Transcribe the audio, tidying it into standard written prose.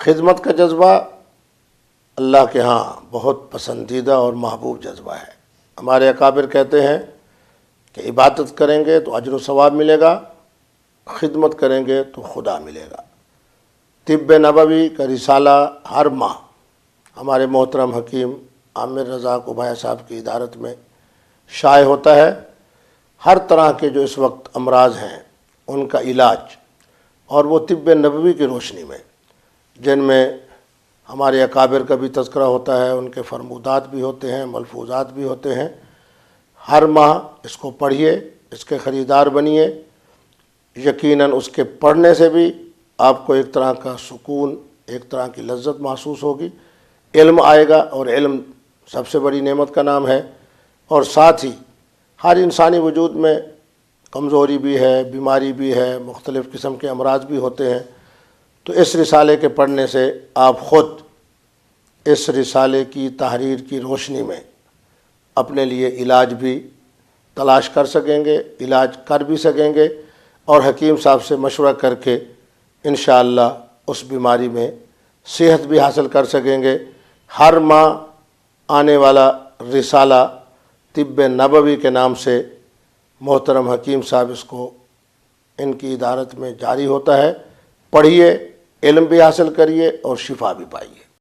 خدمت کا جذبہ اللہ کے ہاں بہت پسندیدہ اور محبوب جذبہ ہے۔ ہمارے اکابر کہتے ہیں کہ عبادت کریں گے تو اجر و ثواب ملے گا، خدمت کریں گے تو خدا ملے گا۔ طب نبوی کا رسالہ ہر ماہ ہمارے محترم حکیم عامر رضا کوبھایا صاحب کی ادارت میں شائع ہوتا ہے۔ ہر طرح کے جو اس وقت امراض ہیں ان کا علاج، اور وہ طب نبوی کی روشنی میں، جن میں ہمارے اکابر کا بھی تذکرہ ہوتا ہے، ان کے فرمودات بھی ہوتے ہیں، ملفوظات بھی ہوتے ہیں۔ ہر ماہ اس کو پڑھیے، اس کے خریدار بنیے۔ یقیناً اس کے پڑھنے سے بھی آپ کو ایک طرح کا سکون، ایک طرح کی لذت محسوس ہوگی، علم آئے گا، اور علم سب سے بڑی نعمت کا نام ہے۔ اور ساتھ ہی ہر انسانی وجود میں کمزوری بھی ہے، بیماری بھی ہے، مختلف قسم کے امراض بھی ہوتے ہیں، تو اس رسالے کے پڑھنے سے آپ خود اس رسالے کی تحریر کی روشنی میں اپنے لیے علاج بھی تلاش کر سکیں گے، علاج کر بھی سکیں گے، اور حکیم صاحب سے مشورہ کر کے انشاءاللہ اس بیماری میں صحت بھی حاصل کر سکیں گے۔ ہر ماہ آنے والا رسالہ طب نبوی کے نام سے محترم حکیم صاحب اس کو ان کی ادارت میں جاری ہوتا ہے۔ پڑھیے، علم بھی حاصل کریے اور شفا بھی پائیے۔